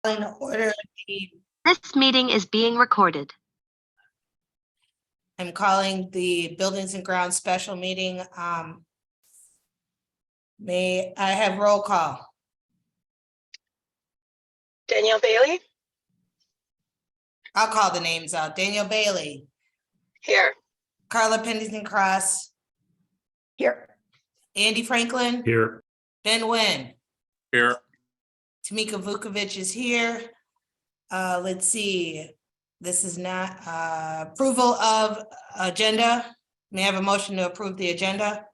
calling to order the, This meeting is being recorded. I'm calling the Buildings and Grounds special meeting. May I have roll call? Danielle Bailey, I'll call the names out. Daniel Bailey, here. Carla Pennington Cross, Here. Andy Franklin, Here. Ben Nguyen, Here. Tamika Vukovic is here. Let's see. This is not approval of agenda. May I have a motion to approve the agenda?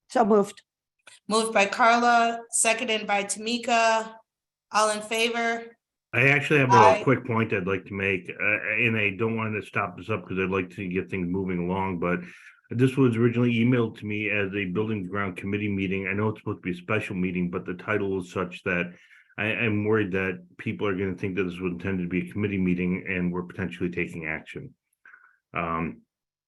So moved. Moved by Carla, seconded by Tamika. All in favor? I actually have Aye. a quick point I'd like to make, and I don't want to stop this up because I'd like to get things moving along, but this was originally emailed to me as a Buildings Ground Committee meeting. I know it's supposed to be a special meeting, but the title is such that I'm worried that people are going to think that this was intended to be a committee meeting and we're potentially taking action.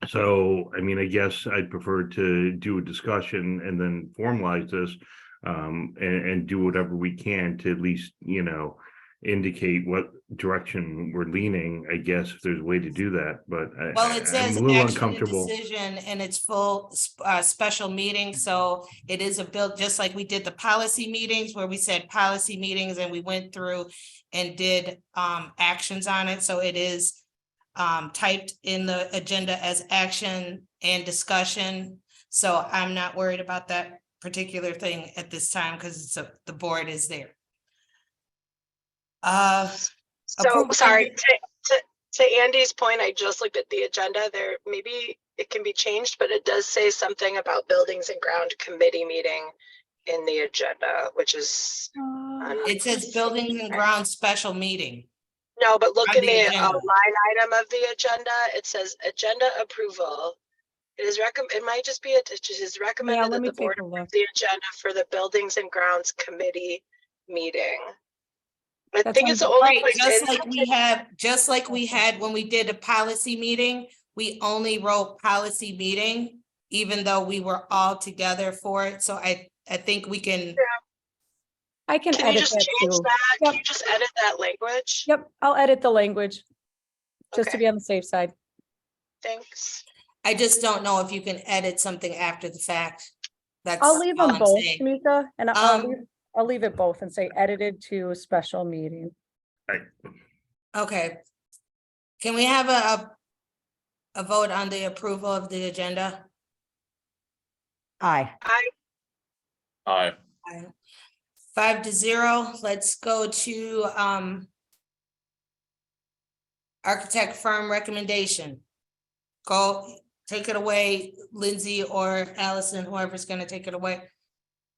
So, I mean, I guess I'd prefer to do a discussion and then formalize this and do whatever we can to at least, indicate what direction we're leaning, I guess, if there's a way to do that. But Well, it says I'm a little action and uncomfortable. decision and it's full special meeting. So it is a bill, just like we did the policy meetings where we said policy meetings and we went through and did actions on it. So it is typed in the agenda as action and discussion. So I'm not worried about that particular thing at this time because the board is there. So Approval- sorry, to Andy's point, I just looked at the agenda there. Maybe it can be changed, but it does say something about Buildings and Ground Committee meeting in the agenda, which is. It says buildings and grounds special meeting. No, but look on in the the agenda. line item of the agenda. It says agenda approval. It might just be, it is recommended that the board approve the agenda for the Buildings and Grounds Committee meeting. I think it's the only Right, place just in like we had when we did a policy meeting, we only wrote policy meeting, even though we were all together for it. So I think we can. I can Can you edit just that change too. that? Yep. Can you just edit that language? Yep, I'll edit the language just to Okay. be on the safe side. Thanks. I just don't know if you can edit something after the fact. That's I'll leave all them I'm both, saying. Tamika, and Um, I'll leave it both and say edited to special meeting. Okay. Can we have a vote on the approval of the agenda? Aye. Aye. 5-0. Let's go to architect firm recommendation. Go, take it away, Lindsay or Allison, whoever's gonna take it away.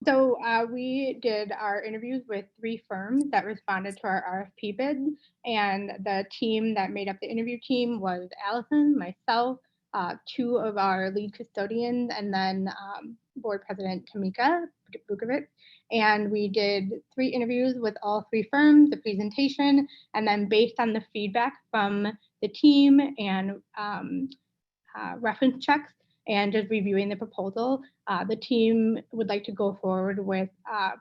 So we did our interviews with 3 firms that responded to our RFP bid, and the team that made up the interview team was Allison, myself, 2 of our lead custodians, and then board president Tamika Vukovic. And we did 3 interviews with all 3 firms, the presentation, and then based on the feedback from the team and reference checks, and just reviewing the proposal, the team would like to go forward with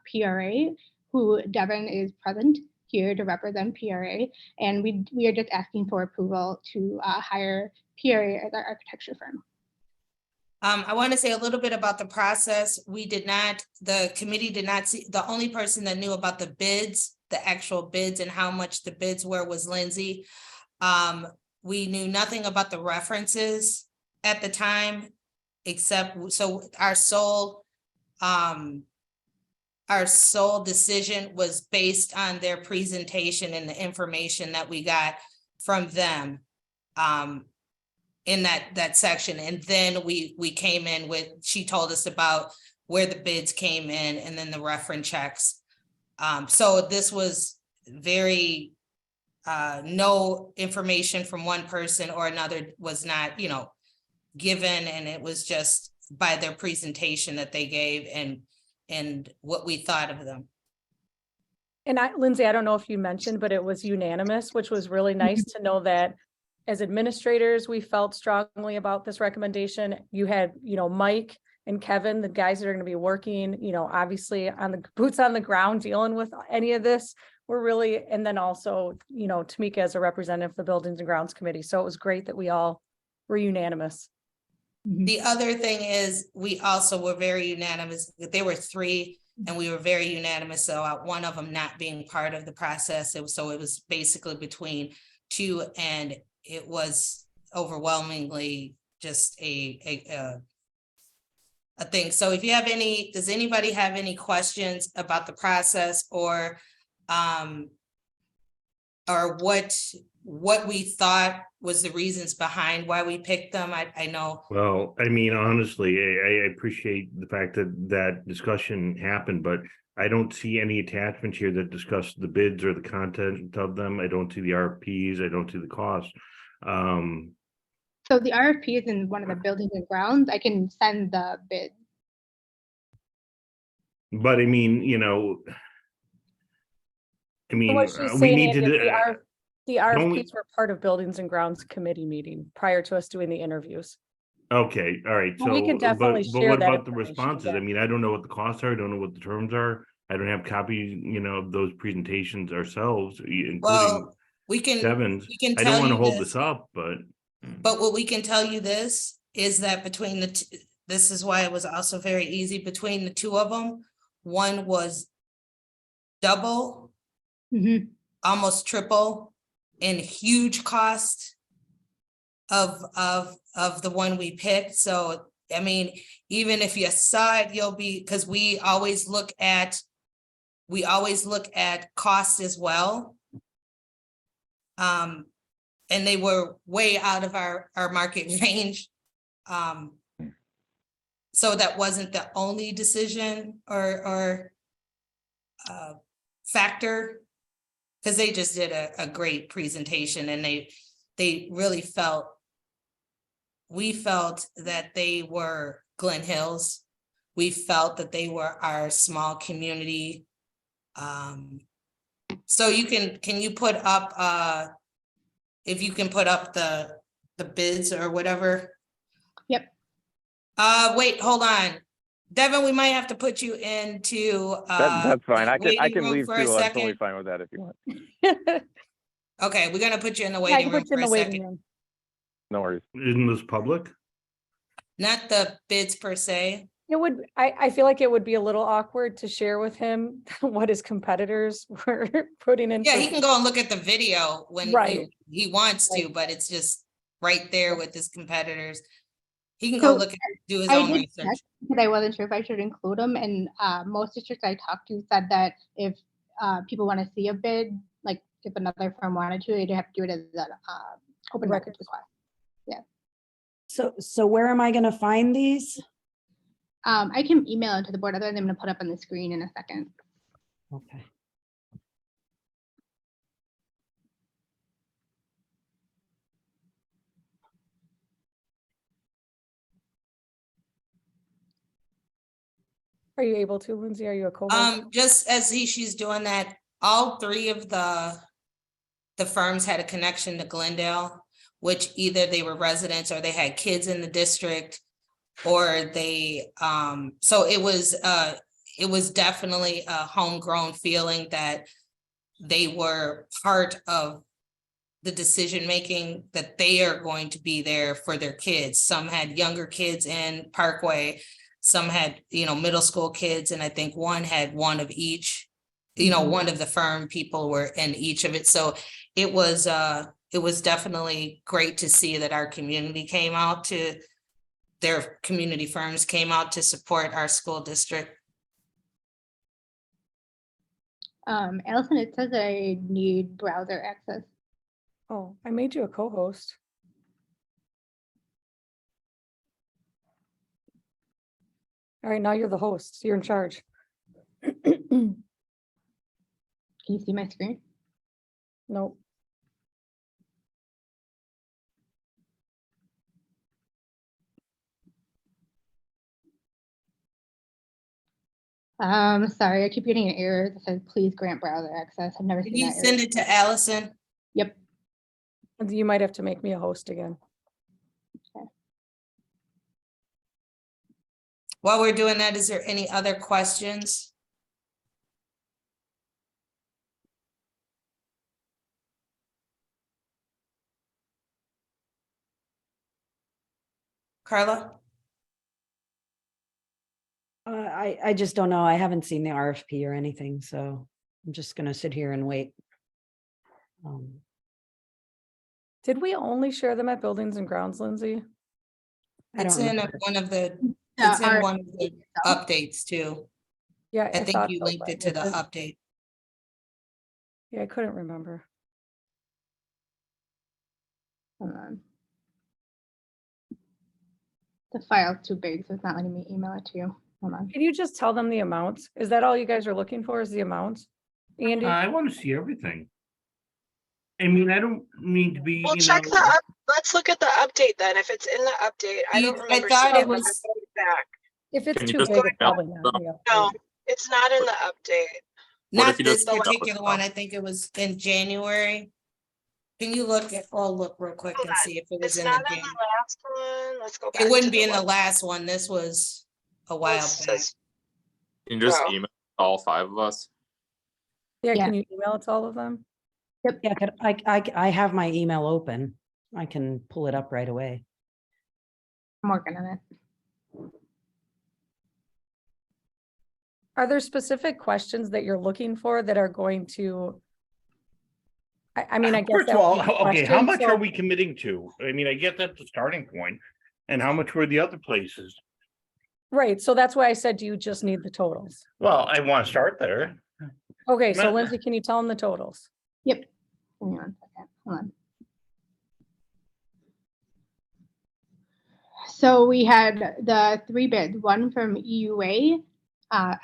PRA, who Devin is present here to represent PRA. And we are just asking for approval to hire PRA as our architecture firm. I want to say a little bit about the process. The committee did not see, the only person that knew about the bids, the actual bids and how much the bids were was Lindsay. We knew nothing about the references at the time, except, so our sole decision was based on their presentation and the information that we got from them in that section. And then we came in with, she told us about where the bids came in and then the reference checks. So this was very no information from one person or another was not, given, and it was just by their presentation that they gave and what we thought of them. And Lindsay, I don't know if you mentioned, but it was unanimous, which was really nice to know that as administrators, we felt strongly about this recommendation. You had, Mike and Kevin, the guys that are going to be working, you know, obviously on the boots on the ground, dealing with any of this. We're really, and then also, you know, Tamika as a representative of the Buildings and Grounds Committee. So it was great that we all were unanimous. The other thing is, we also were very unanimous. There were 3 and we were very unanimous. So one of them not being part of the process. It was basically between 2, and it was overwhelmingly just a thing. So if you have does anybody have any questions about the process or what we thought was the reasons behind why we picked them? I know. Well, I mean, honestly, I appreciate the fact that discussion happened, but I don't see any attachments here that discuss the bids or the content of them. I don't see the RFPs. I don't see the cost. So the RFP is in one of the buildings and grounds. I can send the bid. But I mean, you know, What she's we saying need to is do. the RFPs were part of Buildings and Grounds Committee meeting prior to us doing the interviews. Okay, all right. Well, we So, can definitely but share what that about the information, responses? yeah. I mean, I don't know what the costs are. I don't know what the terms are. I don't have copies, you know, of those presentations ourselves, including Well, we can Kevin's. we can I tell don't want to you hold this, this up, but what we can tell you this is that between this is why it was also very easy between the 2 of them. One was double, almost triple in huge cost of the one we picked. So I mean, even if you saw it, you'll be, because we always look at cost as well. And they were way out of our market range. So that wasn't the only decision or factor, because they just did a great presentation, and they really we felt that they were Glen Hills. We felt that they were our small community. So can you put up, if you can put up the bids or whatever? Yep. Wait, hold on. Devin, we might have to put you into That's fine. I waiting can room leave for a too. I'm totally second. fine with that if you want. Okay, we're gonna put you in the Yeah, I waiting can room put you in for a the waiting second. room. No worries. isn't this public? Not the bids per se. It would, I feel like it would be a little awkward to share with him what his competitors were putting in. Yeah, he can go and look at the video when Right. he wants to, Right. but it's just right there with his competitors. He can So, go look at, do his I own did research. check because I wasn't sure if I should include them, and most districts I talked to said that if people want to see a bid, like if another firm wanted to, they'd have to do it as an open records request. So where am I going to find these? I can email it to the board. Otherwise, I'm going to put up on the screen in a second. Okay. Are you able to, Lindsay? Are you a co-host? Just as she's doing that, all 3 of the firms had a connection to Glendale, which either they were residents or they had kids in the district, or they so it was definitely a homegrown feeling that they were part of the decision making, that they are going to be there for their kids. Some had younger kids in Parkway, some had, middle school kids, and I think one had one of each. One of the firm people were in each of it. So it was definitely great to see that our community came out to, their community firms came out to support our school district. Allison, it says I need browser access. Oh, I made you a co-host. All right, now you're the host. You're in charge. Can you see my screen? Nope. Sorry, I keep getting an error that says please grant browser access. I've never Can seen you that send error. it to Allison? Yep. You might have to make me a host again. While we're doing that, is there any other questions? Carla? I just don't know. I haven't seen the RFP or anything, so I'm just gonna sit here and wait. Did we only share them at Buildings and Grounds, Lindsay? I It's don't in remember. one of the, The it's in RFP one of the itself? updates too. Yeah, I think thought you so, linked but it to the was it- update. Yeah, I couldn't remember. Hold on. The file's too big, so it's not letting me email it to you. Hold on. Can you just tell them the amounts? Is that all you guys are looking for, is the amounts? Andy? I want to see everything. I mean, I don't need to be, Well, you check know. the up, let's look at the update then. If it's in the update, I don't I remember thought seeing it it, but was- I'm going back. If it's Can you too just big, go it's probably not. down- Yeah. No, it's not in the update. What Not if you this just- particular one. I think it was in January. Can you look at, I'll look real quick Hold and on. see if it was It's in not the in Jan. the last one. Let's go back. It wouldn't to be in the one. last one. This was a while This back. says- Can you just Oh. email all 5 of us? Yeah, Yeah. can you email it to all of them? Yeah, I have my email open. I can pull it up right away. I'm working on it. Are there specific questions that you're looking for that are going to? I mean, I guess. First that of all, would be the okay, how question, much so- are we committing to? I mean, I get that's the starting point. And how much were the other places? Right, so that's why I said, do you just need the totals? Well, I want to start there. Okay, so Ma- Lindsay, can you tell them the totals? Yep. Hang on 1 second. Hold on. So we had the 3 bids, one from EUA,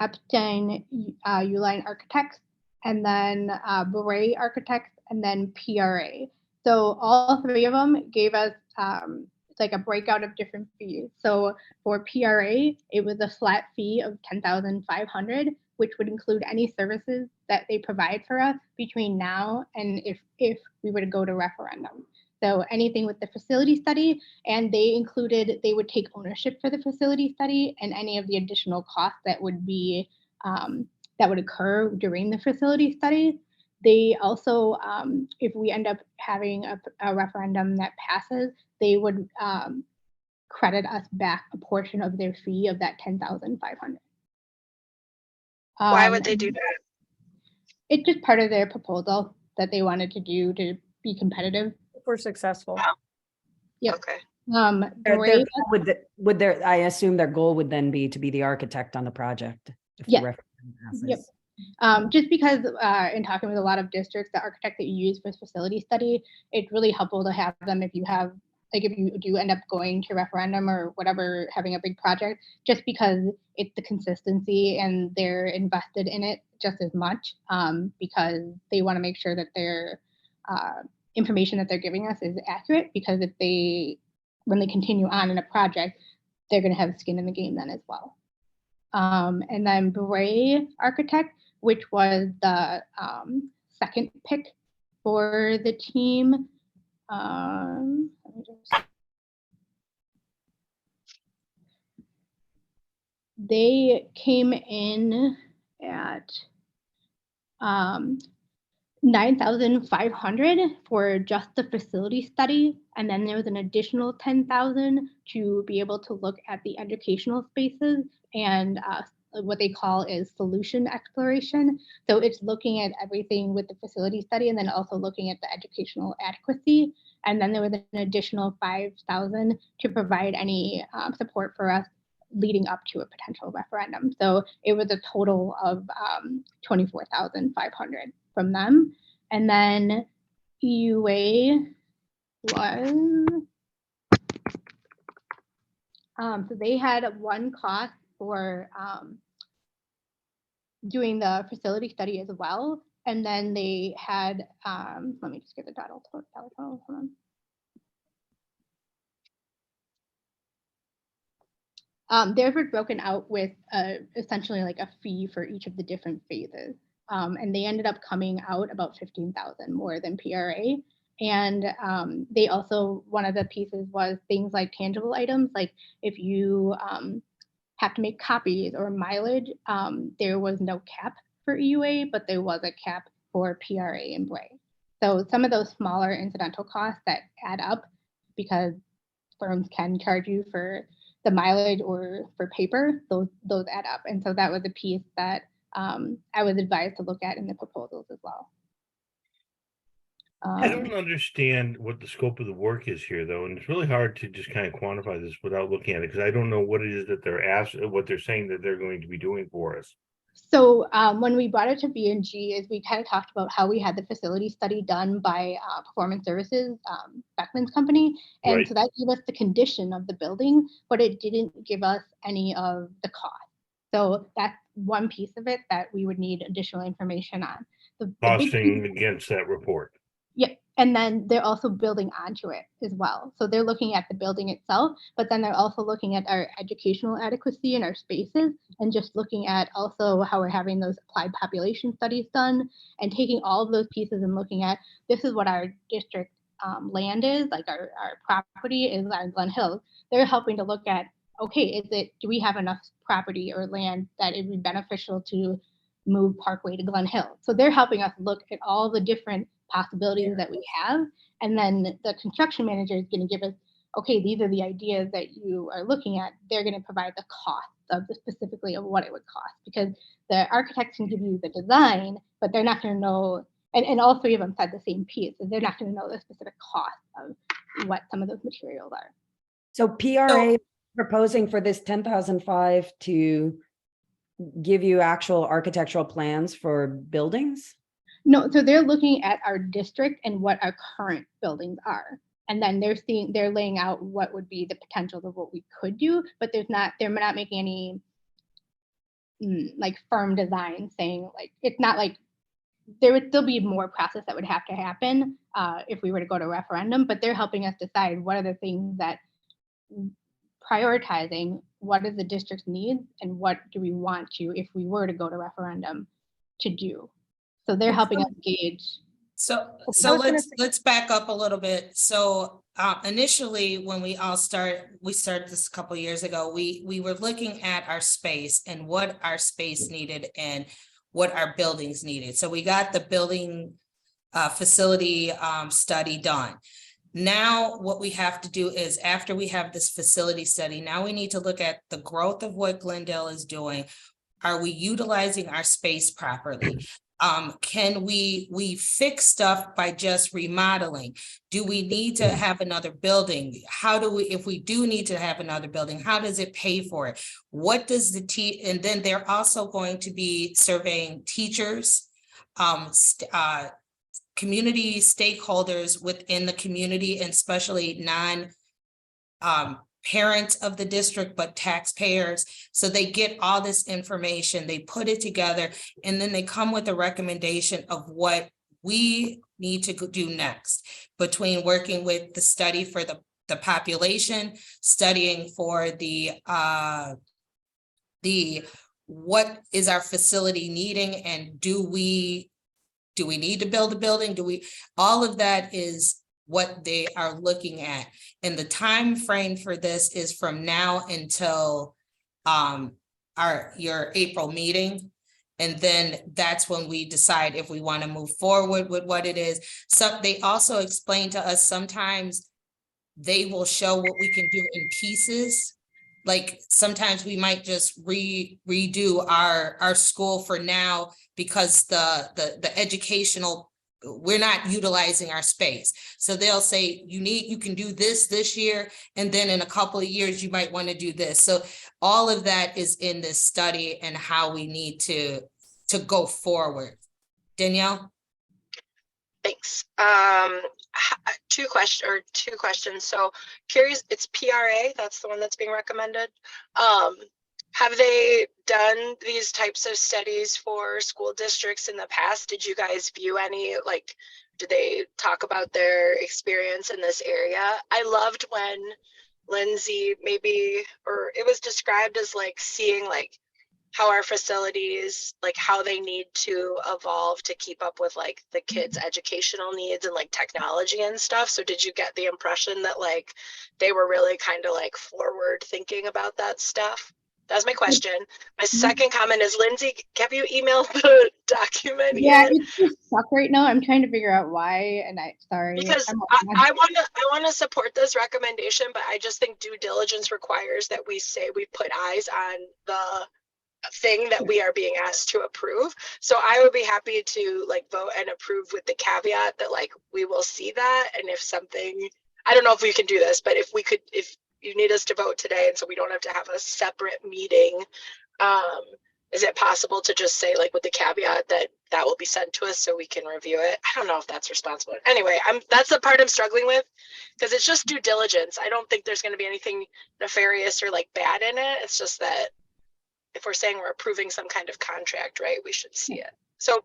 Epstein, Uline Architects, and then Beret Architects, and then PRA. So all 3 of them gave us like a breakout of different fees. So for PRA, it was a flat fee of $10,500, which would include any services that they provide for us between now and if we were to go to referendum. So anything with the facility study, and they would take ownership for the facility study and any of the additional costs that would be that would occur during the facility study. They also, if we end up having a referendum that passes, they would credit us back a portion of their fee of that $10,500. Why would they do that? It's just part of their proposal that they wanted to do to be competitive. If we're successful. Wow. Yep. Okay. Beret- Would their, I assume their goal would then be to be the architect on the project. If the Yeah. referendum passes. Yep. Just because in talking with a lot of districts, the architect that you use for facility study, it's really helpful to have them if you have, like if you do end up going to referendum or whatever, having a big project, just because it's the consistency and they're invested in it just as much because they want to make sure that their information that they're giving us is accurate, because when they continue on in a project, they're going to have skin in the game then as well. And then Beret Architect, which was the second pick for the team. Let me just- They came in at 9,500 for just the facility study, and then there was an additional 10,000 to be able to look at the educational spaces and what they call is solution exploration. So it's looking at everything with the facility study and then also looking at the educational adequacy. And then there was an additional 5,000 to provide any support for us leading up to a potential referendum. So it was a total of 24,500 from them. And then EUA was, so they had one cost for doing the facility study as well. And then they had, let me just get the total. Hold on. Theirs were broken out with essentially like a fee for each of the different phases. And they ended up coming out about 15,000 more than PRA. And they also, one of the pieces was things like tangible items, like if you have to make copies or mileage, there was no cap for EUA, but there was a cap for PRA and BRA. So some of those smaller incidental costs that add up, because firms can charge you for the mileage or for paper, those add up. And so that was a piece that I was advised to look at in the proposals as well. I don't understand what the scope of the work is here, though, and it's really hard to just kind of quantify this without looking at it, because I don't know what it is that they're what they're saying that they're going to be doing for us. So when we brought it to B&G, is we kind of talked about how we had the facility study done by Performance Services, Beckman's company, and Right. so that gave us the condition of the building, but it didn't give us any of the cost. So that's one piece of it that we would need additional information on. The big Costing against that report. Yeah, and then they're also building onto it as well. So they're looking at the building itself, but then they're also looking at our educational adequacy in our spaces, and just looking at also how we're having those applied population studies done, and taking all of those pieces and looking at, this is what our district land is, like our property is on Glen Hills. They're helping to look at, okay, do we have enough property or land that it would be beneficial to move Parkway to Glen Hill? So they're helping us look at all the different possibilities that we have, and then the construction manager is going to give us, okay, these are the ideas that you are looking at. They're going to provide the cost of specifically of what it would cost, because the architects can give you the design, but they're not going to know, and all three of them said the same piece, is they're not going to know the specific cost of what some of those materials are. So PRA proposing for this 10,005 to give you actual architectural plans for buildings? No, so they're looking at our district and what our current buildings are. And then they're laying out what would be the potential of what we could do, but they're not making any like firm design saying, like, it's not like there would still be more process that would have to happen if we were to go to referendum, but they're helping us decide what are the things that prioritizing what is the district's needs and what do we want to, if we were to go to referendum, to do. So they're helping us gauge. So let's back up a little bit. So initially, when we started this a couple of years ago, we were looking at our space and what our space needed and what our buildings needed. So we got the building facility study done. Now, what we have to do is, after we have this facility study, now we need to look at the growth of what Glendale is doing. Are we utilizing our space properly? Can we fix stuff by just remodeling? Do we need to have another building? How do we, if we do need to have another building, how does it pay for it? What does and then they're also going to be surveying teachers, community stakeholders within the community, and especially parents of the district, but taxpayers. So they get all this information, they put it together, and then they come with a recommendation of what we need to do next, between working with the study for the population, studying for the what is our facility needing, and do we need to build a building? All of that is what they are looking at. And the time frame for this is from now until your April meeting. And then that's when we decide if we want to move forward with what it is. So they also explain to us, sometimes they will show what we can do in pieces. Like sometimes we might just redo our school for now, because the educational, we're not utilizing our space. So they'll say, you can do this year, and then in a couple of years you might want to do this. So all of that is in this study and how we need to go forward. Danielle? Thanks. Two questions. So curious, it's PRA, that's the one that's being recommended. Have they done these types of studies for school districts in the past? Did you guys view any, like, did they talk about their experience in this area? I loved when Lindsay or it was described as like seeing like how our facilities, like how they need to evolve to keep up with like the kids' educational needs and like technology and stuff. So did you get the impression that like they were really kind of like forward thinking about that stuff? That's my question. My second comment is, Lindsay, have you emailed the document Yeah, yet? it's just stuck right now. I'm trying to figure out why, and sorry. Because I'm I want to support this recommendation, but I just think due diligence requires that we say we put eyes on the thing that we are being asked to approve. So I would be happy to like vote and approve with the caveat that like we will see that, and if something, I don't know if we can do this, but if we could, if you need us to vote today and so we don't have to have a separate meeting, is it possible to just say like with the caveat that that will be sent to us so we can review it? I don't know if that's responsible. Anyway, that's the part I'm struggling with, because it's just due diligence. I don't think there's going to be anything nefarious or like bad in it. It's just that if we're saying we're approving some kind of contract, right, we should see it. So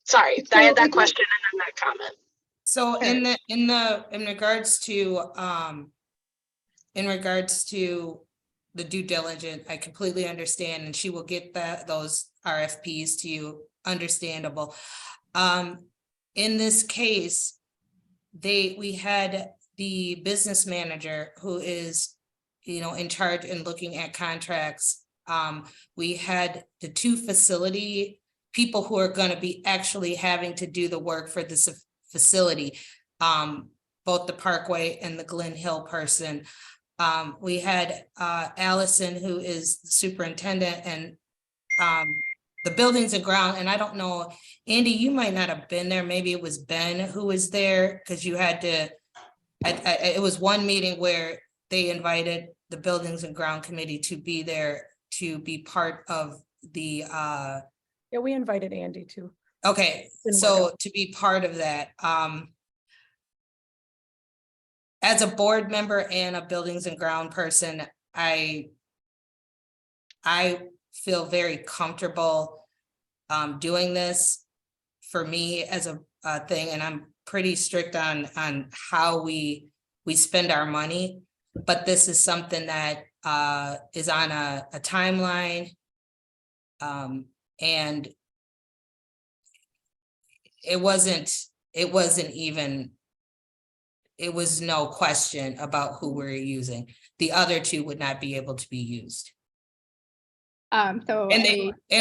sorry, I had that question and then that comment. So in regards to the due diligence, I completely understand, and she will get those RFPs to you, understandable. In this case, we had the business manager who is, in charge and looking at contracts. We had the 2 facility people who are going to be actually having to do the work for this facility, both the Parkway and the Glen Hill person. We had Allison, who is the superintendent, and the buildings and ground. And I don't know, Andy, you might not have been there. Maybe it was Ben who was there, because you had to, it was one meeting where they invited the buildings and ground committee to be there to be part of the Yeah, we invited Andy too. Okay, so to be part of that, as a board member and a buildings and ground person, I feel very comfortable doing this for me as a thing, and I'm pretty strict on how we spend our money. But this is something that is on a timeline, and it was no question about who we're using. The other 2 would not be able to be used. And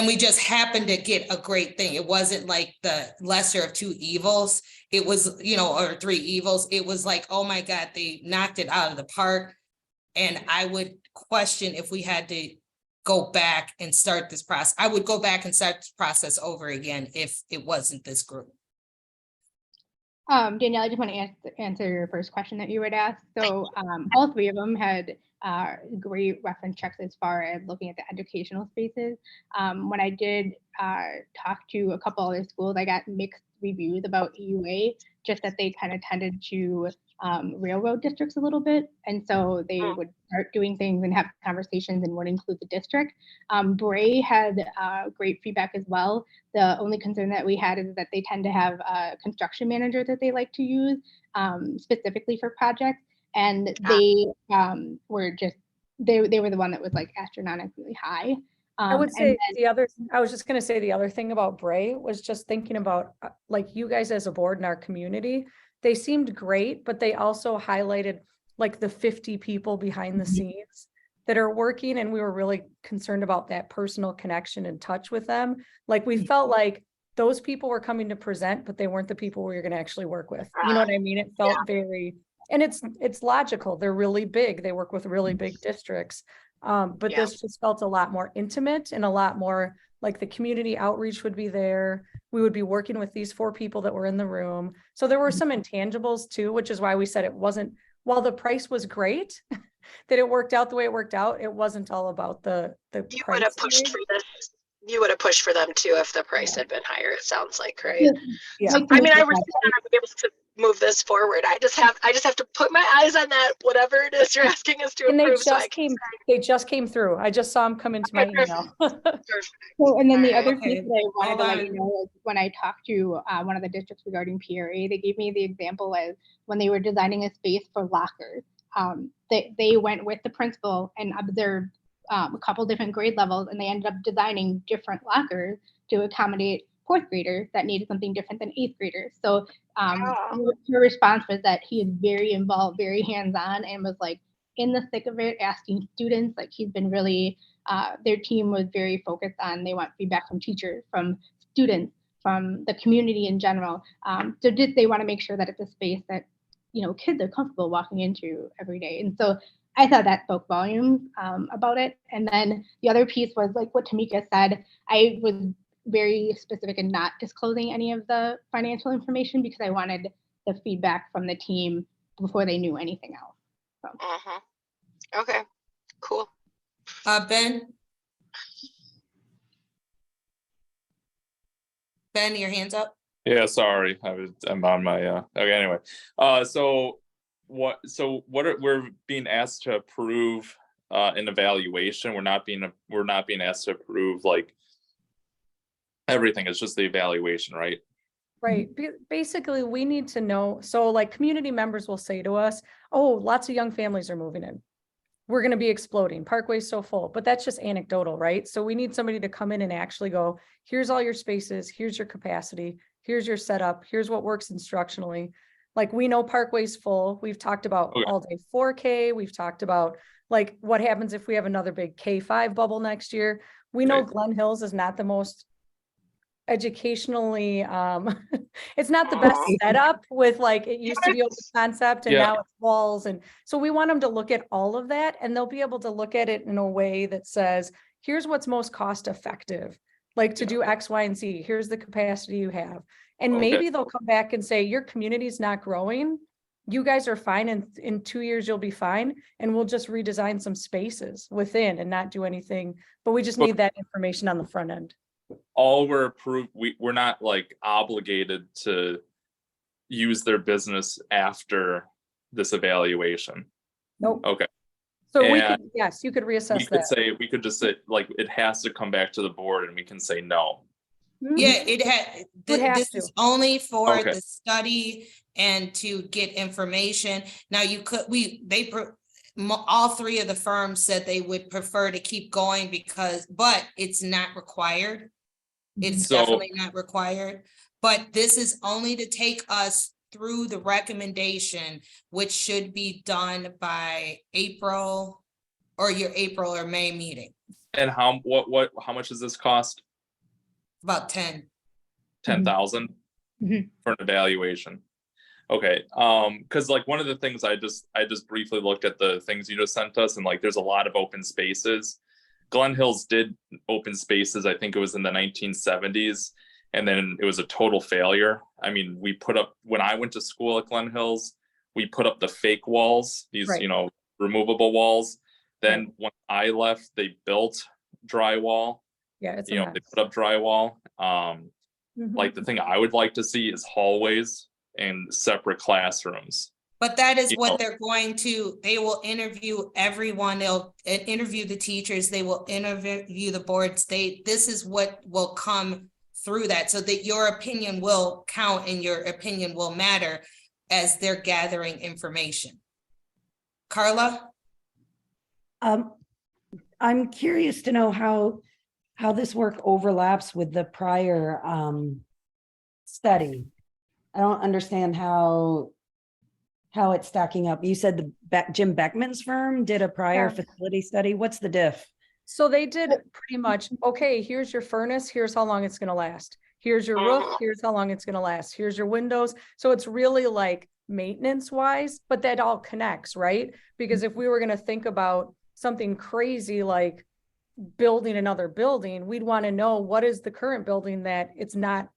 we just happened to get a great thing. It wasn't like the lesser of 2 evils. It was, or 3 evils. It was like, oh my God, they knocked it out of the park. And I would question if we had to go back and start this process. I would go back and start this process over again if it wasn't this group. Danielle, I just want to answer your first question that you had asked. So all 3 of them had great reference checks as far as looking at the educational spaces. When I did talk to a couple other schools, I got mixed reviews about EUA, just that they kind of tended to railroad districts a little bit. And so they would start doing things and have conversations and would include the district. Bray had great feedback as well. The only concern that we had is that they tend to have a construction manager that they like to use specifically for projects. And they were just, they were the one that was like astronomically high. I would say I was just going to say the other thing about Bray was just thinking about like you guys as a board in our community, they seemed great, but they also highlighted like the 50 people behind the scenes that are working. And we were really concerned about that personal connection and touch with them. Like we felt like those people were coming to present, but they weren't the people we were going to actually work with. You know what I mean? It felt very, and it's logical. They're really big. They work with really big districts. But this just felt a lot more intimate and a lot more like the community outreach would be there. We would be working with these 4 people that were in the room. So there were some intangibles too, which is why we said it wasn't, while the price was great, that it worked out the way it worked out. It wasn't all about the You would have pushed for this. You would have pushed for them too if the price had been higher, it sounds like, right? Yeah. So, I mean, I was able to move this forward. I just have to put my eyes on that, whatever it is you're asking us to And approve. they just came through. I just saw them come into my email. So, and then the other okay. piece that I wanted to let you know is when I talked to one of the districts regarding PRA, they gave me the example as when they were designing a space for lockers. They went with the principal and observed a couple different grade levels, and they ended up designing different lockers to accommodate 4th graders that needed something different than 8th graders. So her response was that he is very involved, very hands-on, and was like, in the thick of it, asking students. Like he's been really, their team was very focused on, they want feedback from teachers, from students, from the community in general. So they want to make sure that it's a space that, kids are comfortable walking into every day. And so I thought that spoke volumes about it. And then the other piece was like what Tamika said. I was very specific in not disclosing any of the financial information because I wanted the feedback from the team before they knew anything else. So. Okay, cool. Ben? Ben, your hand's up? Yeah, sorry. I'm on my okay, anyway. So we're being asked to approve an evaluation. We're not being asked to approve like everything. It's just the evaluation, right? Right. Basically, we need to know. So like community members will say to us, oh, lots of young families are moving in. We're going to be exploding. Parkway's so full, but that's just anecdotal, right? So we need somebody to come in and actually go, here's all your spaces. Here's your capacity. Here's your setup. Here's what works instructionally. Like we know Parkway's full. We've talked about all day 4K. We've talked about like what happens if we have another big K5 bubble next year. We know Glen Hills is not the most educationally it's not the best setup with like it used to be open concept and now it's walls, and so we want them to look at all of that and they'll be able to look at it in a way that says here's what's most cost effective, like to do X, Y, and Z. Here's the capacity you have, and maybe they'll come back and say your community's not growing, you guys are fine, and in 2 years you'll be fine, and we'll just redesign some spaces within and not do anything, but we just need that information on the front end. All we're approved, we're not like obligated to use their business after this evaluation. Nope. Okay. So and we could, yes, you could reassess we could just say like it has to come back to the board and we can say no. Yeah, this is only for the study and to get information. Now all three of the firms said they would prefer to keep going but it's not required. It's definitely not required, but this is only to take us through the recommendation, which should be done by April or your April or May meeting. And how much does this cost? About 10,000 for an evaluation. Okay, because like one of the things I just briefly looked at the things you just sent us, and like there's a lot of open spaces. Glen Hills did open spaces, I think it was in the 1970s, and then it was a total failure. I mean, we put up, when I went to school at Glen Hills, we put up the fake walls, these removable walls. Then when I left, they built drywall. Yeah, it's they put up drywall. Like the thing I would like to see is hallways and separate classrooms. But that is what they're going to, they will interview everyone, they'll interview the teachers, they will interview the boards, this is what will come through that, so that your opinion will count and your opinion will matter as they're gathering information. Carla? I'm curious to know how this work overlaps with the prior study. I don't understand how it's stacking up. You said Jim Beckman's firm did a prior facility study. What's the diff? So they did pretty much, okay, here's your furnace, here's how long it's going to last. Here's your roof, here's how long it's going to last. Here's your windows. So it's really like maintenance wise, but that all connects, right? Because if we were going to think about something crazy like building another building, we'd want to know what is the current building that it's going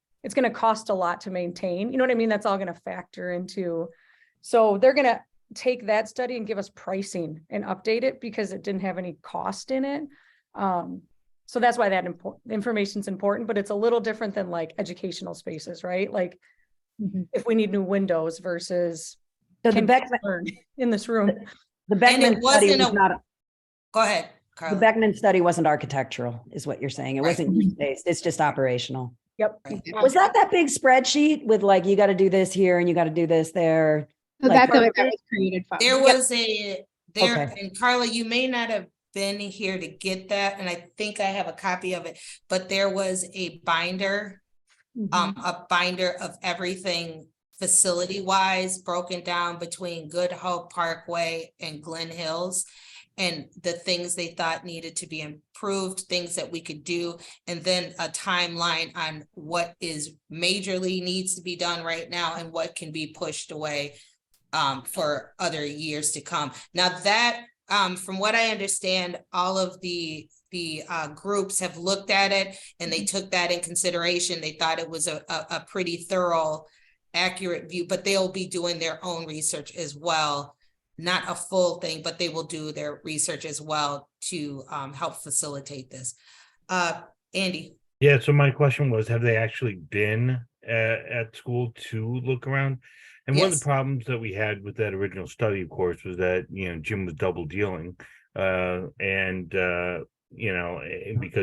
to cost a lot to maintain. You know what I mean? That's all going to factor into. So they're going to take that study and give us pricing and update it because it didn't have any cost in it. So that's why that information is important, but it's a little different than like educational spaces, right? Like if we need new windows versus the Beckman in this room. The Beckman study was not. Go ahead, Carla. The Beckman study wasn't architectural, is what you're saying. It wasn't use-based. It's just operational. Yep. Was that big spreadsheet with like, you got to do this here and you got to do this there? So like, that's what that was created from. There was and Carla, you may not have been here to get that, and I think I have a copy of it, but there was a binder, of everything facility wise, broken down between Good Hope Parkway and Glen Hills. And the things they thought needed to be improved, things that we could do, and then a timeline on what is majorly needs to be done right now and what can be pushed away for other years to come. Now that, from what I understand, all of the groups have looked at it and they took that in consideration. They thought it was a pretty thorough, accurate view, but they'll be doing their own research as well. Not a full thing, but they will do their research as well to help facilitate this. Andy. Yeah, so my question was, have they actually been at school to look around? And one of Yes. the problems that we had with that original study, of course, was that, Jim was double dealing. Because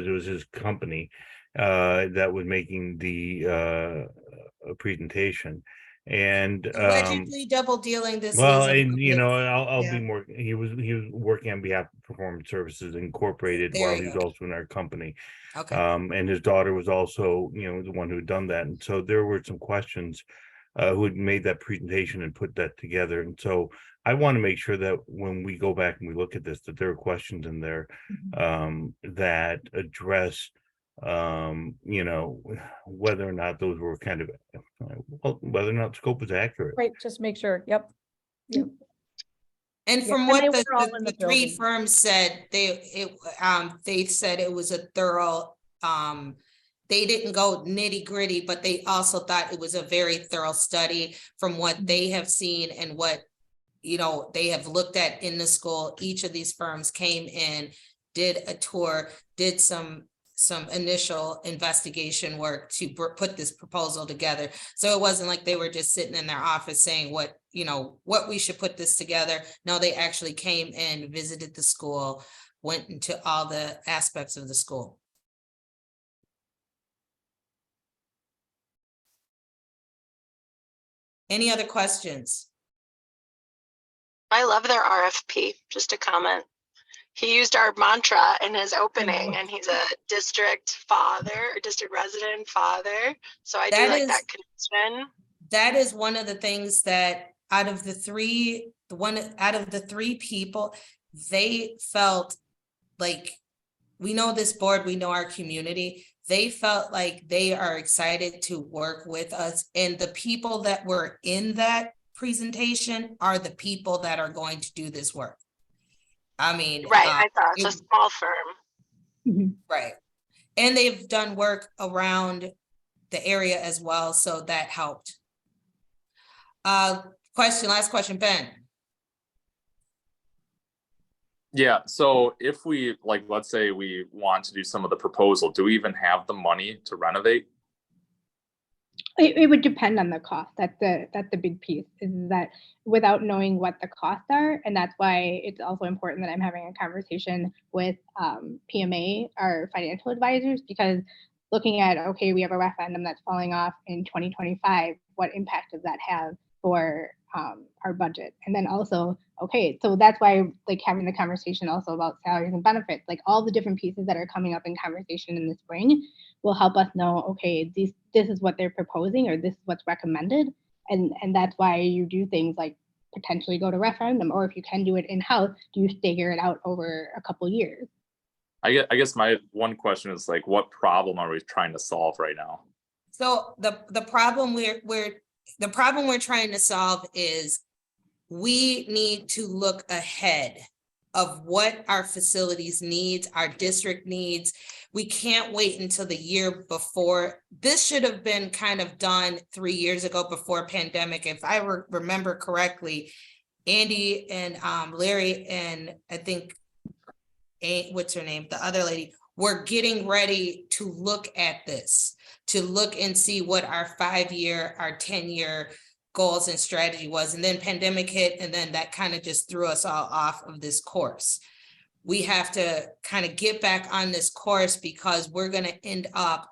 it was his company that was making the presentation. And Allegedly double dealing this. well, is a- and I'll Yeah. be more. He was working on behalf of Performance Services Incorporated There while you he was go. also in our company. Okay. And his daughter was also, the one who had done that. And so there were some questions who had made that presentation and put that together. And so I want to make sure that when we go back and we look at this, that there are questions in there that address whether or not those were kind of whether or not scope is accurate. Right, just make sure, yep. Yep. And Yeah, from and what they the were all in the three building. firms said, they said it was a thorough, they didn't go nitty gritty, but they also thought it was a very thorough study from what they have seen and what, they have looked at in the school. Each of these firms came in, did a tour, did some initial investigation work to put this proposal together. So it wasn't like they were just sitting in their office saying what we should put this together. No, they actually came in, visited the school, went into all the aspects of the school. Any other questions? I love their RFP, just a comment. He used our mantra in his opening, and he's a district father or district resident father. So I do like that connection. That is one of the things that out of the three people, they felt like, we know this board, we know our community. They felt like they are excited to work with us. And the people that were in that presentation are the people that are going to do this work. I mean, right. I thought it's a small firm. Right. And they've done work around the area as well. So that helped. Last question, Ben. Yeah, so if we, let's say we want to do some of the proposal, do we even have the money to renovate? It would depend on the cost. That's the big piece, is that without knowing what the costs are, and that's why it's also important that I'm having a conversation with PMA, our financial advisors, because looking at, okay, we have a referendum that's falling off in 2025, what impact does that have for our budget? And then also, okay, so that's why having the conversation also about salaries and benefits, all the different pieces that are coming up in conversation in the spring will help us know, okay, this is what they're proposing, or this is what's recommended. And that's why you do things like potentially go to referendum, or if you can do it in-house, do you stagger it out over a couple years? I guess my one question is what problem are we trying to solve right now? So the problem we're trying to solve is we need to look ahead of what our facilities needs, our district needs. We can't wait until the year before. This should have been kind of done 3 years ago before pandemic. If I remember correctly, Andy and Larry and I think, what's her name? The other lady, were getting ready to look at this, to look and see what our 5-year, our 10-year goals and strategy was. And then pandemic hit, and then that kind of just threw us all off of this course. We have to kind of get back on this course, because we're going to end up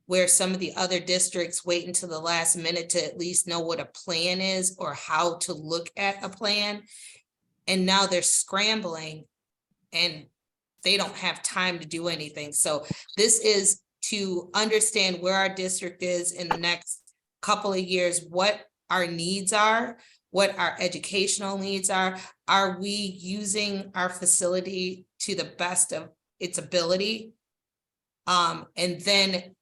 where some of the other districts wait until the last minute to at least know what a plan is or how to look at a plan. And now they're scrambling and they don't have time to do anything. So this is to understand where our district is in the next couple of years, what our needs are, what our educational needs are. Are we using our facility to the best of its ability? And then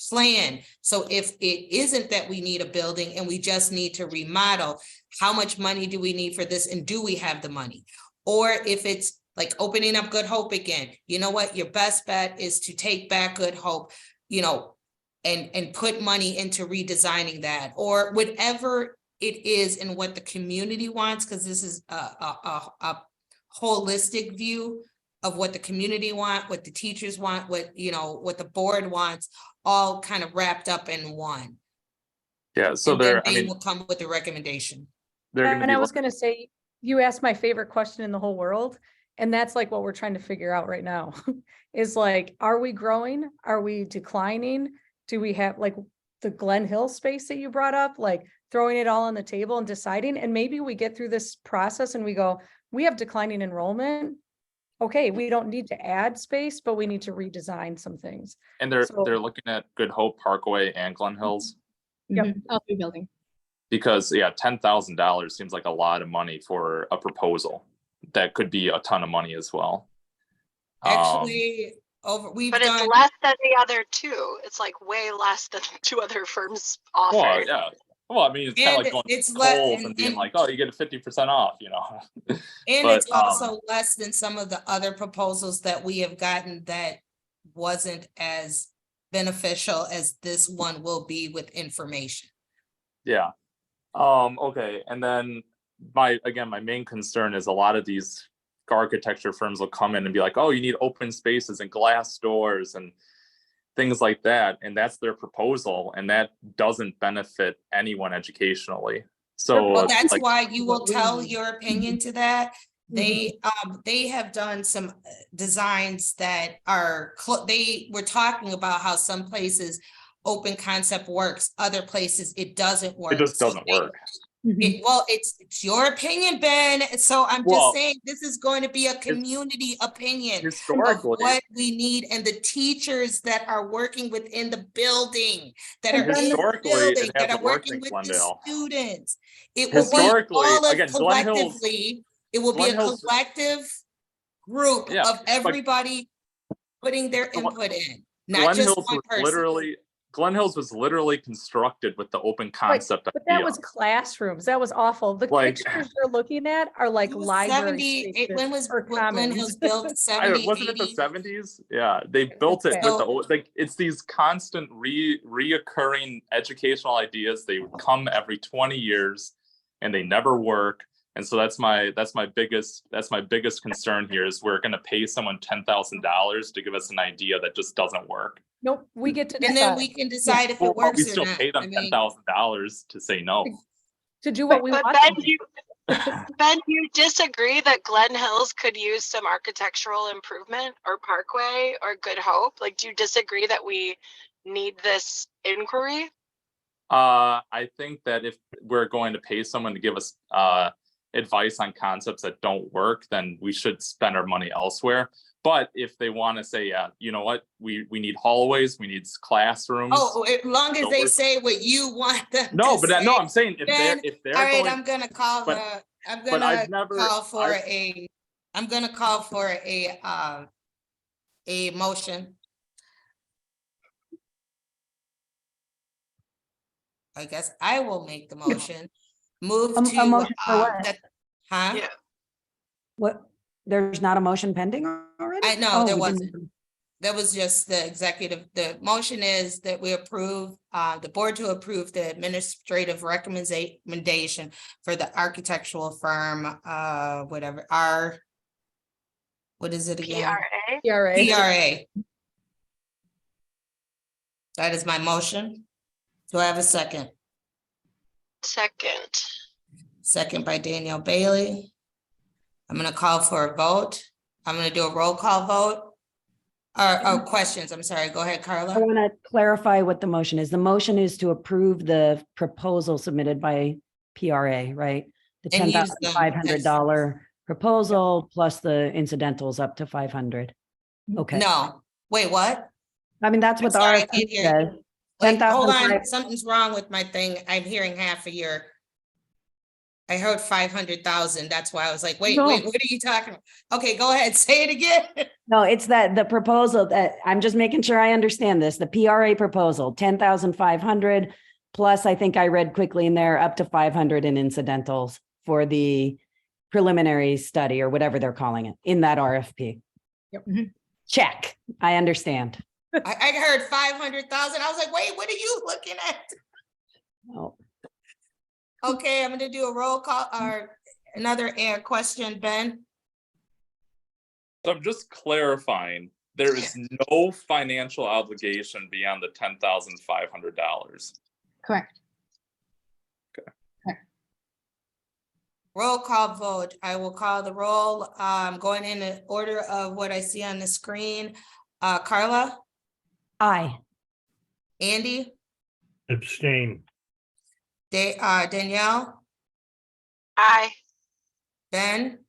plan. So if it isn't that we need a building and we just need to remodel, how much money do we need for this? And do we have the money? Or if it's like opening up Good Hope again, you know what? Your best bet is to take back Good Hope, you know, and put money into redesigning that, or whatever it is and what the community wants, because this is a holistic view of what the community want, what the teachers want, what, you know, what the board wants, all kind of wrapped up in one. Yeah, so And then there, I they mean, will come with a recommendation. they're gonna And be I was look- gonna say, you asked my favorite question in the whole world, and that's like what we're trying to figure out right now. Is like, are we growing? Are we declining? Do we have like the Glen Hill space that you brought up, like throwing it all on the table and deciding, and maybe we get through this process and we go, we have declining enrollment. Okay, we don't need to add space, but we need to redesign some things. and they're so- looking at Good Hope Parkway and Glen Hills. Yep. All three buildings. Because yeah, $10,000 seems like a lot of money for a proposal. That could be a ton of money as well. Actually, we've But it's done. less than the other two. It's like way less than the two other firms Well, offered. yeah. Well, I mean, it's kind of And like going it's to le- Kohl's and- and being and- like, oh, you get a 50% off, you know. And But, it's also less than some of the other proposals that we have gotten that wasn't as beneficial as this one will be with information. Yeah. Okay. And then my main concern is a lot of these architecture firms will come in and be like, oh, you need open spaces and glass doors and things like that. And that's their proposal. And that doesn't benefit anyone educationally. So Well, that's like, why you will what we tell need. your opinion to that. They have done some designs that are, they were talking about how some places open concept works, other places it doesn't work. it just So doesn't they- work. Well, it's your opinion, Ben. So I'm Well, just saying, this is going to be a community opinion of Historically, what we need, and the teachers that are working within the building, that are in the historically, building, it that are hasn't worked working in with the Glendale. students. It will be Historically, all of again, Glen Hills- collectively, it will be Glen a Hills- collective group Yeah, of everybody putting their Glen- input in, not Glen just Hills one was person. Glen Hills was literally constructed with the open concept But that idea. was classrooms. That was awful. The Like- pictures you're looking at are like It was library 70 spaces when was or Glen commons. Hills built? 70, Wasn't it the 80? 70s? Yeah, they built it with So- like it's these constant reoccurring educational ideas. They would come every 20 years and they never work. And so that's my biggest concern here is we're gonna pay someone $10,000 to give us an idea that just doesn't work. Nope, we get to And then decide we can decide if Well, it but we works or still not. pay them I mean, $10,000 to say no. to do what we But want. Ben, them to. Ben, you disagree that Glen Hills could use some architectural improvement, or Parkway or Good Hope? Like, do you disagree that we need this inquiry? I think that if we're going to pay someone to give us advice on concepts that don't work, then we should spend our money elsewhere. But if they want to say, yeah, you know what, we need hallways, we need classrooms. oh, as long as Don't they work. say what you want them No, to but say. no, I'm saying Ben, if they're All right, going, I'm gonna call but- the, I'm but I've gonna never- call for I've- I'm gonna call for a motion. I guess I will make the motion. Move A to. motion for what? Huh? Yeah. What, there's not a motion pending already? I know, Oh, there we wasn't. didn't- That was just the motion is that we approve, the board to approve the administrative recommendation for the architectural firm, whatever, what is it again? PRA? PRA. PRA. That is my motion. Do I have a second? Second. Second by Danielle Bailey. I'm gonna call for a vote. I'm gonna do a roll call vote. Or questions, I'm sorry, go ahead, I Carla. want to clarify what the motion is. The motion is to approve the proposal submitted by PRA, right? The And use them as- $10,500 proposal plus the incidentals up to 500. Okay. No, wait, what? I mean, that's I'm what the sorry, I RFP can't hear you. says. Wait, hold 10,005 on, something's wrong with my thing. I'm hearing half a year. I heard 500,000. That's why I was like, wait, No. what are you talking about? Okay, go ahead, say it again. No, it's that the proposal that I'm just making sure I understand this. The PRA proposal, 10,500 plus, I think I read quickly in there, up to 500 in incidentals for the preliminary study or whatever they're calling it in that RFP. Yep. Check. I understand. I heard 500,000. I was like, wait, what are you looking at? Oh, Okay, I'm gonna do a roll call or another question, Ben. So I'm just clarifying, there is no financial obligation beyond the $10,500. Correct. Roll call vote. I will call the roll, going in the order of what I see on the screen. Carla, aye. Andy, Abstain. Danielle, Aye. Ben,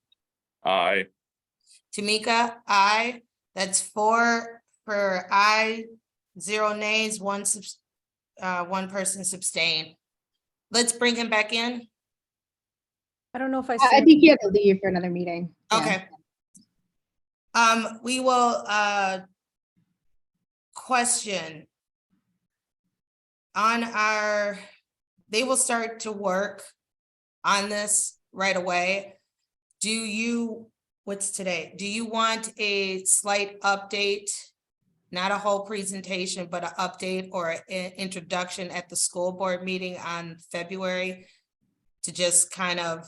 Aye. Tamika, aye. That's 4 for aye, 0 nays, one person abstain. Let's bring him back in. I don't know if I I see. think you have to leave for another meeting. Yeah. Okay. We will question on they will start to work on this right away. What's today? Do you want a slight update? Not a whole presentation, but an update or an introduction at the school board meeting on February to just kind of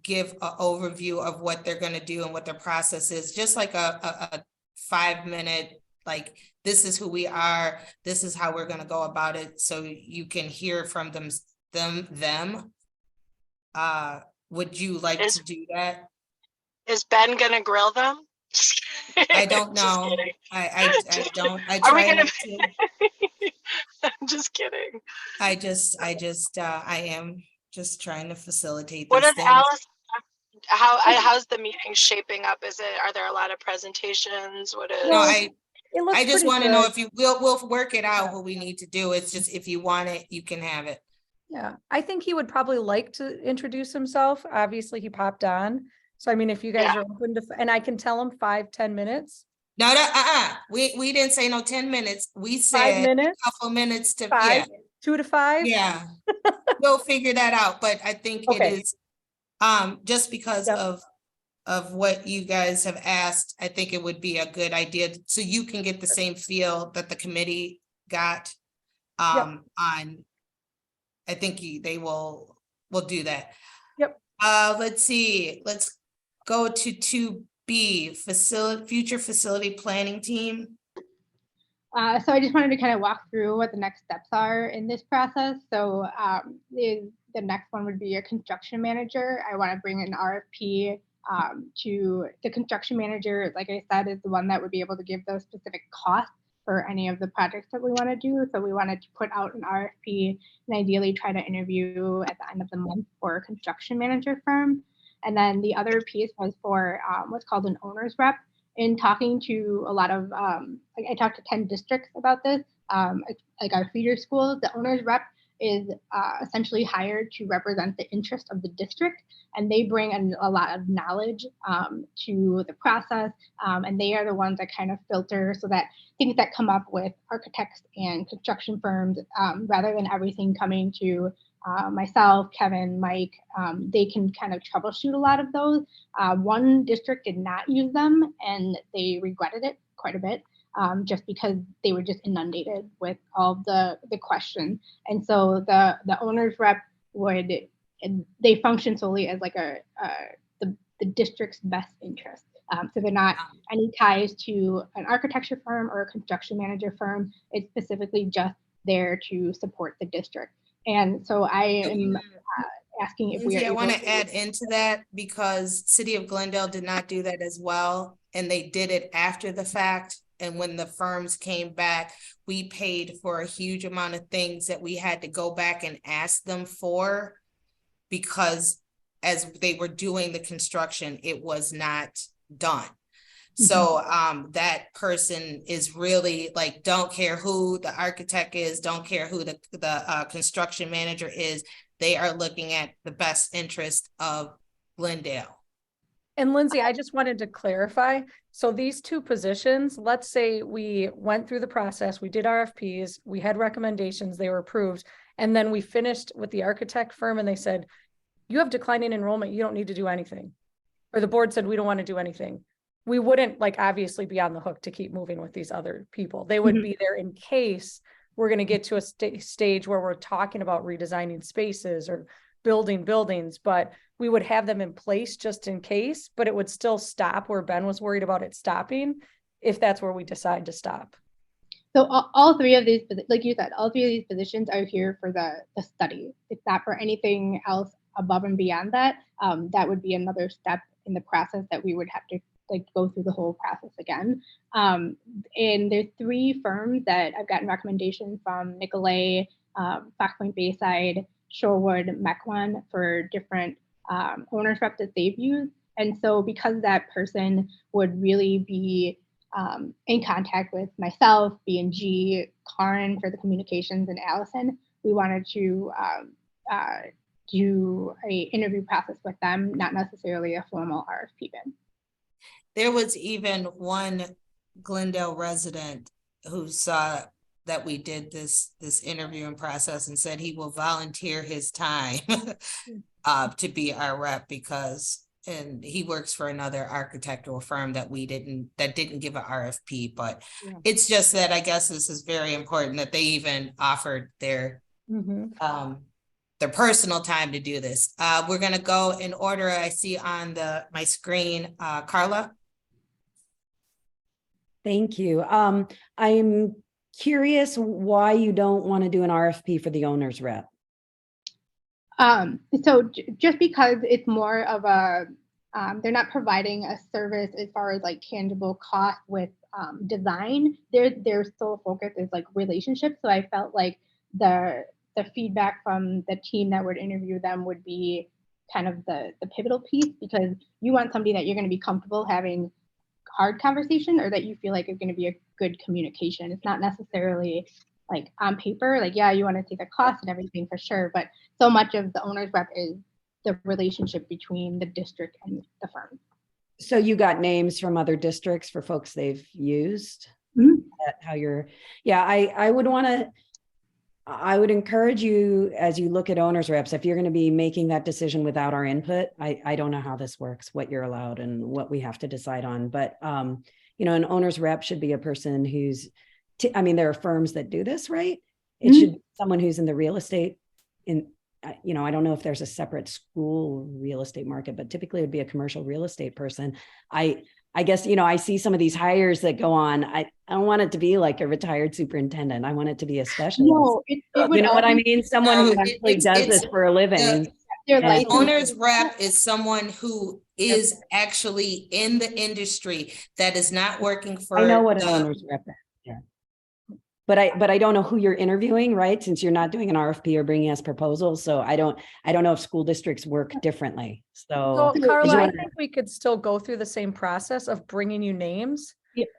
give an overview of what they're going to do and what their process is, just like a 5-minute, like, this is who we are, this is how we're going to go about it, so you can hear from them. Would you like to do that? Is Ben gonna grill them? I don't Just know. kidding. I don't. I Are we try gonna? not to. I'm just kidding. I am just trying to facilitate What these is things. Alice? How's the meeting shaping up? Are there a lot of presentations? What is? No, It looks I just pretty want to know good. if we'll work it out what we need to do. It's just, if you want it, you can have it. Yeah, I think he would probably like to introduce himself. Obviously, he popped on. So I mean, if you guys Yeah. are open to, and I can tell him 5-10 minutes. No, we didn't say no 10 minutes. We 5 said a minutes, couple minutes to, 5, 2 to 5. yeah. We'll figure that out, but I think it Okay. is, just because Yep. of what you guys have asked, I think it would be a good idea, so you can get the same feel that the committee got, on, I think they will do that. Yep. Let's see, let's go to 2B, future facility planning team. So I just wanted to kind of walk through what the next steps are in this process. So the next one would be a construction manager. I want to bring an RFP to the construction manager. Like I said, is the one that would be able to give those specific costs for any of the projects that we want to do. So we wanted to put out an RFP and ideally try to interview at the end of the month for a construction manager firm. And then the other piece was for what's called an owner's rep. In talking to a lot of, like I talked to 10 districts about this, like our feeder schools, the owner's rep is essentially hired to represent the interest of the district, and they bring a lot of knowledge to the process, and they are the ones that kind of filter so that things that come up with architects and construction firms, rather than everything coming to myself, Kevin, Mike, they can kind of troubleshoot a lot of those. One district did not use them and they regretted it quite a bit, just because they were just inundated with all the questions. And so the owner's rep they function solely as like the district's best interest. So they're not any ties to an architecture firm or a construction manager firm. It's specifically just there to support the district. And so I am asking if we are I want to able add into that, because City of Glendale did not do that as well, and they did it after the fact. And when the firms came back, we paid for a huge amount of things that we had to go back and ask them for, because as they were doing the construction, it was not done. So that person is really like, don't care who the architect is, don't care who the construction manager is. They are looking at the best interest of Glendale. And Lindsay, I just wanted to clarify. So these two positions, let's say we went through the process, we did RFPs, we had recommendations, they were approved. And then we finished with the architect firm and they said, you have declining enrollment, you don't need to do anything. Or the board said, we don't want to do anything. We wouldn't like obviously be on the hook to keep moving with these other people. They would be there in case we're going to get to a stage where we're talking about redesigning spaces or building buildings, but we would have them in place just in case, but it would still stop where Ben was worried about it stopping if that's where we decide to stop. So all three of these, like you said, all three of these positions are here for the study. It's not for anything else above and beyond that. That would be another step in the process that we would have to like go through the whole process again. And there's three firms that I've gotten recommendations from: Nicolay, Fox Point Bayside, Shorewood, Mequon, for different owners rep that they've used. And so because that person would really be in contact with myself, B&G, Karin for the communications, and Allison, we wanted to do a interview process with them, not necessarily a formal RFP bid. There was even one Glendale resident who saw that we did this interviewing process and said he will volunteer his time to be our rep and he works for another architectural firm that didn't give an RFP, but it's just that I guess this is very important that they even offered their personal time to do this. We're gonna go in order I see on my screen. Carla. Thank you. I'm curious why you don't want to do an RFP for the owner's rep. So just because it's more of a, they're not providing a service as far as like tangible cost with design. Their sole focus is like relationships. So I felt like the feedback from the team that would interview them would be kind of the pivotal piece, because you want somebody that you're going to be comfortable having hard conversation, or that you feel like is going to be a good communication. It's not necessarily like on paper, like, yeah, you want to see the cost and everything for sure, but so much of the owner's rep is the relationship between the district and the firm. So you got names from other districts for folks they've used? How you're, yeah, I would encourage you, as you look at owner's reps, if you're going to be making that decision without our input, I don't know how this works, what you're allowed and what we have to decide on. But, you know, an owner's rep should be a person who's, I mean, there are firms that do this, right? It should be someone who's in the real estate, you know, I don't know if there's a separate school real estate market, but typically it would be a commercial real estate person. I guess, you know, I see some of these hires that go on. I don't want it to be like a retired superintendent. I want it to be a specialist. No, it you know what I mean? Someone who actually does this for a living. The owner's rep is someone who is actually in the industry, that is not working for. I know what an owner's rep is. Yeah. But I don't know who you're interviewing, right? Since you're not doing an RFP or bringing us proposals. So I don't know if school districts work differently. So Carla, I think we could still go through the same process of bringing you names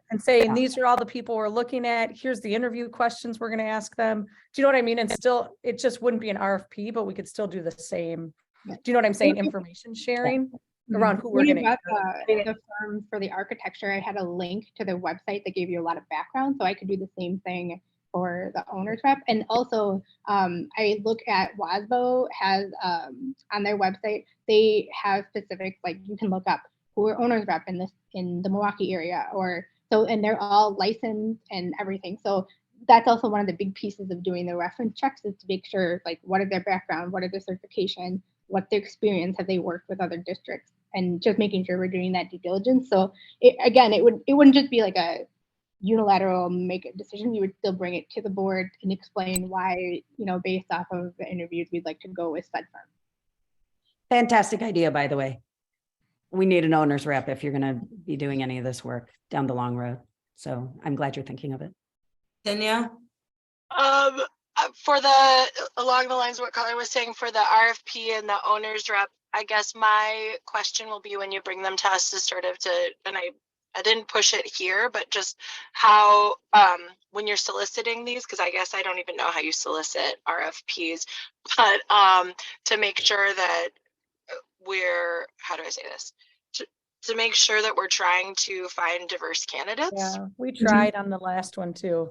and saying, these are all the people we're looking at. Here's the interview questions we're going to ask them. Do you know what I mean? And still, it just wouldn't be an RFP, but we could still do the same. Do you know what I'm saying? Information sharing around who we're going to. The firm for the architecture, I had a link to their website that gave you a lot of background, so I could do the same thing for the owner's rep. And also, I look at WASBO has on their website, they have specific, like you can look up who are owners rep in the Milwaukee area, or so, and they're all licensed and everything. So that's also one of the big pieces of doing the reference checks, is to make sure, like, what is their background, what are their certification, what's their experience, have they worked with other districts, and just making sure we're doing that due diligence. So it wouldn't just be like a unilateral make a decision. You would still bring it to the board and explain why, you know, based off of the interviews, we'd like to go with said firm. Fantastic idea, by the way. We need an owner's rep if you're going to be doing any of this work down the long road. So I'm glad you're thinking of it. Danielle? For along the lines of what Carla was saying, for the RFP and the owner's rep, I guess my question will be, when you bring them to us, is sort of and I I didn't push it here, but just how, when you're soliciting these, because I guess I don't even know how you solicit RFPs, but to make sure that we're, how do I say this? To make sure that we're trying to find diverse candidates. Yeah, we tried on the last one too.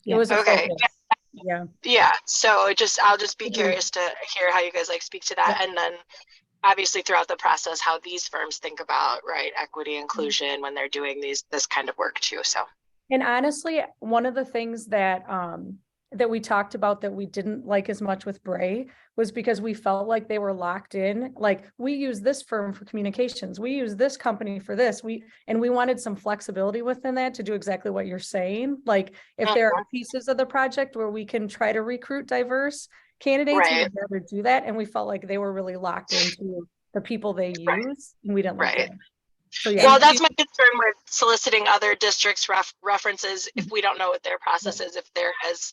It Yeah. was a Okay. focus. Yeah. Yeah, so I'll just be Agreed. curious to hear how you guys like speak to that, Yeah. and then obviously throughout the process, how these firms think about, right, equity, inclusion when they're doing this kind of work too, so. And honestly, one of the things that that we talked about that we didn't like as much with Bray was because we felt like they were locked in. Like, we use this firm for communications, we use this company for this, we wanted some flexibility within that to do exactly what you're saying. Like, if there are pieces of the project where we can try to recruit diverse candidates, we Right. would rather do that. And we felt like they were really locked into the people they use, and we didn't like Right. that. So yeah. Well, that's my concern with soliciting other districts' references if we don't know what their process is, if there is,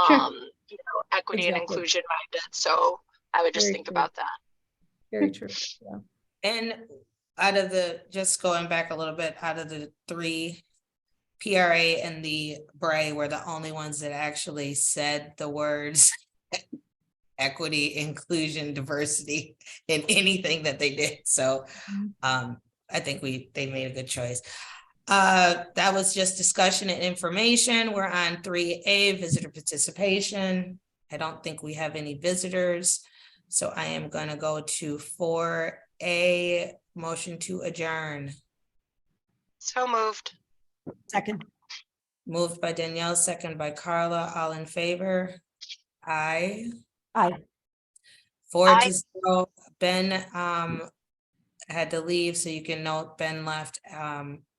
Sure. you know, equity and Exactly. inclusion minded. So I would just Very think true. about that. Very true. Yeah. And out of the, just going back a little bit, out of the 3, PRA and the Bray were the only ones that actually said the words equity, inclusion, diversity in anything that they did. So I think they made a good choice. That was just discussion and information. We're on 3A, visitor participation. I don't think we have any visitors. So I am going to go to 4A, motion to adjourn. So moved. Second. Moved by Danielle, second by Carla, all in favor? Aye. Aye. 4-0. Ben had to leave, so you can note Ben left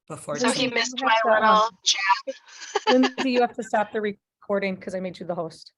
before. So he Lindsay, missed you have my to, little jab. Lindsay, you have to stop the recording because I made you the host.